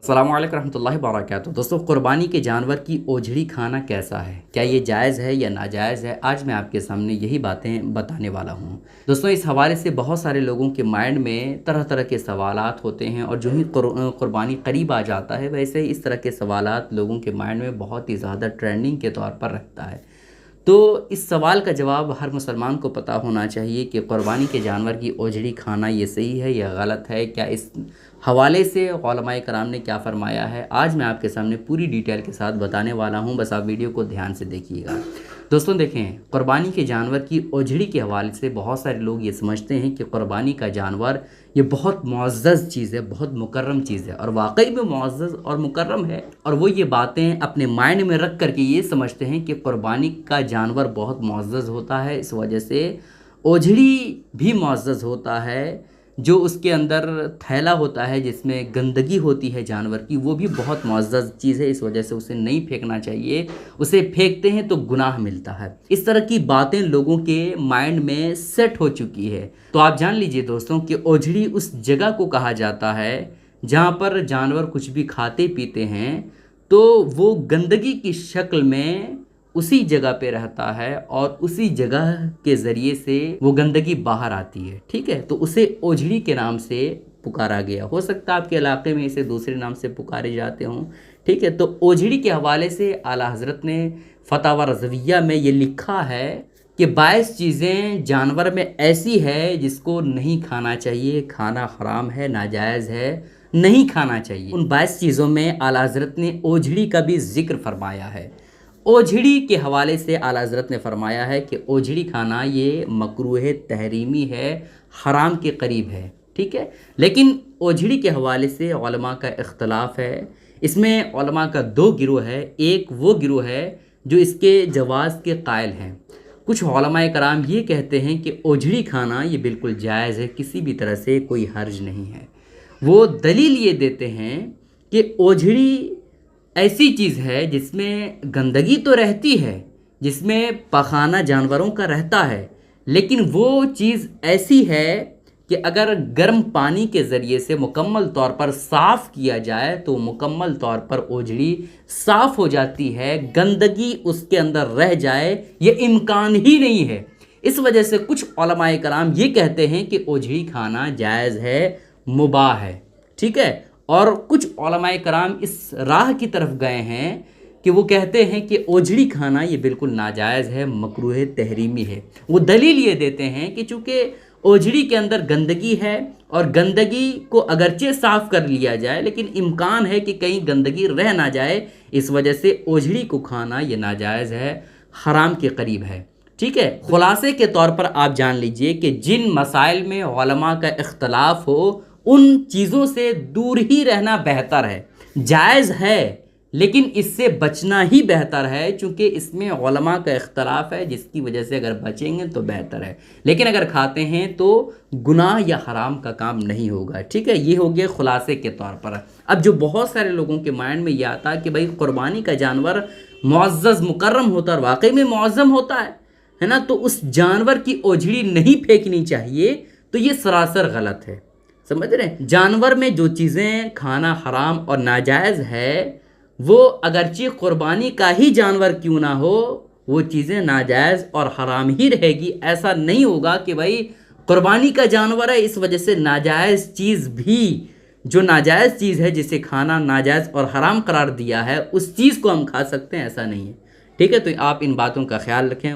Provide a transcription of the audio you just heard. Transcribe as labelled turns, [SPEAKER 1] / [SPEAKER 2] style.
[SPEAKER 1] अस्सलाम वालेकुम रहमतुल्लाहि व बरकातहू। दोस्तों, क़ुरबानी के जानवर की ओझड़ी खाना कैसा है, क्या ये जायज़ है या नाजायज़ है, आज मैं आपके सामने यही बातें बताने वाला हूँ। दोस्तों, इस हवाले से बहुत सारे लोगों के माइंड में तरह तरह के सवालात होते हैं और जो ही क़ुरबानी करीब आ जाता है वैसे ही इस तरह के सवालात लोगों के माइंड में बहुत ही ज़्यादा ट्रेंडिंग के तौर पर रहता है। तो इस सवाल का जवाब हर मुसलमान को पता होना चाहिए कि क़ुरबानी के जानवर की ओझड़ी खाना ये सही है या गलत है। क्या इस हवाले से उलमाए कराम ने क्या फ़रमाया है, आज मैं आपके सामने पूरी डिटेल के साथ बताने वाला हूँ। बस आप वीडियो को ध्यान से देखिएगा। दोस्तों देखें, क़ुरबानी के जानवर की ओझड़ी के हवाले से बहुत सारे लोग ये समझते हैं कि क़ुरबानी का जानवर ये बहुत मुअज़्ज़ज़ चीज़ है, बहुत मुकर्रम चीज़ है, और वाकई में मुअज़्ज़ज़ और मुकर्रम है। और वो ये बातें अपने माइंड में रख कर के ये समझते हैं कि क़ुरबानी का जानवर बहुत मुअज़्ज़ज़ होता है, इस वजह से ओझड़ी भी मुअज़्ज़ज़ होता है। जो उसके अंदर थैला होता है जिसमें गंदगी होती है जानवर की, वो भी बहुत मुअज़्ज़ज़ चीज़ है, इस वजह से उसे नहीं फेंकना चाहिए। उसे फेंकते हैं तो गुनाह मिलता है। इस तरह की बातें लोगों के माइंड में सेट हो चुकी है। तो आप जान लीजिए दोस्तों कि ओझड़ी उस जगह को कहा जाता है जहाँ पर जानवर कुछ भी खाते पीते हैं तो वो गंदगी की शक्ल में उसी जगह पे रहता है और उसी जगह के ज़रिए से वो गंदगी बाहर आती है। ठीक है, तो उसे ओझड़ी के नाम से पुकारा गया। हो सकता है आपके इलाके में इसे दूसरे नाम से पुकारे जाते हों। ठीक है, तो ओझड़ी के हवाले से आला हज़रत ने फ़तावा रज़विया में ये लिखा है कि 22 चीज़ें जानवर में ऐसी है जिसको नहीं खाना चाहिए, खाना हराम है, नाजायज़ है, नहीं खाना चाहिए। उन 22 चीज़ों में आला हज़रत ने ओझड़ी का भी ज़िक्र फरमाया है। ओझड़ी के हवाले से आला हज़रत ने फरमाया है कि ओझड़ी खाना ये मकरूह तहरीमी है, हराम के करीब है। ठीक है, लेकिन ओझड़ी के हवाले से उलमा का इख्तलाफ है। इसमें उलमा का दो गिरोह है। एक वो गिरोह है जो इसके जवाज़ के कायल हैं। कुछ उलमाए कराम ये कहते हैं कि ओझड़ी खाना ये बिल्कुल जायज़ है, किसी भी तरह से कोई हर्ज नहीं है। वो दलील ये देते हैं कि ओझड़ी ऐसी चीज़ है जिसमें गंदगी तो रहती है, जिसमें पखाना जानवरों का रहता है, लेकिन वो चीज़ ऐसी है कि अगर गर्म पानी के ज़रिए से मुकम्मल तौर पर साफ़ किया जाए तो मुकम्मल तौर पर ओझड़ी साफ़ हो जाती है। गंदगी उसके अंदर रह जाए ये इम्कान ही नहीं है। इस वजह से कुछ उलमाए कराम ये कहते हैं कि ओझड़ी खाना जायज़ है, मुबाह है। ठीक है, और कुछ उलमाए कराम इस राह की तरफ गए हैं कि वो कहते हैं कि ओझड़ी खाना ये बिल्कुल नाजायज़ है, मकरूह तहरीमी है। वो दलील ये देते हैं कि चूँकि ओझड़ी के अंदर गंदगी है और गंदगी को अगरचे साफ़ कर लिया जाए लेकिन इम्कान है कि कहीं गंदगी रह ना जाए, इस वजह से ओझड़ी को खाना ये नाजायज़ है, हराम के करीब है। ठीक है, खुलासे के तौर पर आप जान लीजिए कि जिन मसाइल में उलमा का इख्तलाफ हो उन चीज़ों से दूर ही रहना बेहतर है। जायज़ है लेकिन इससे बचना ही बेहतर है, चूँकि इसमें उलमा का इख्तलाफ है जिसकी वजह से अगर बचेंगे तो बेहतर है, लेकिन अगर खाते हैं तो गुनाह या हराम का काम नहीं होगा। ठीक है, ये हो गया खुलासे के तौर पर। अब जो बहुत सारे लोगों के माइंड में ये आता है कि भाई क़ुरबानी का जानवर मुअज़्ज़ज़ मुकर्रम होता है और वाकई में मुअज़्ज़म होता है ना, तो उस जानवर की ओझड़ी नहीं फेंकनी चाहिए, तो ये सरासर गलत है। समझ रहे हैं, जानवर में जो चीज़ें खाना हराम और नाजायज़ है वो अगरचे क़ुरबानी का ही जानवर क्यों ना हो, वो चीज़ें नाजायज़ और हराम ही रहेगी। ऐसा नहीं होगा कि भाई क़ुरबानी का जानवर है इस वजह से नाजायज़ चीज़ भी, जो नाजायज़ चीज़ है जिसे खाना नाजायज़ और हराम करार दिया है उस चीज़ को हम खा सकते हैं, ऐसा नहीं है। ठीक है, तो आप इन बातों का ख्याल रखें।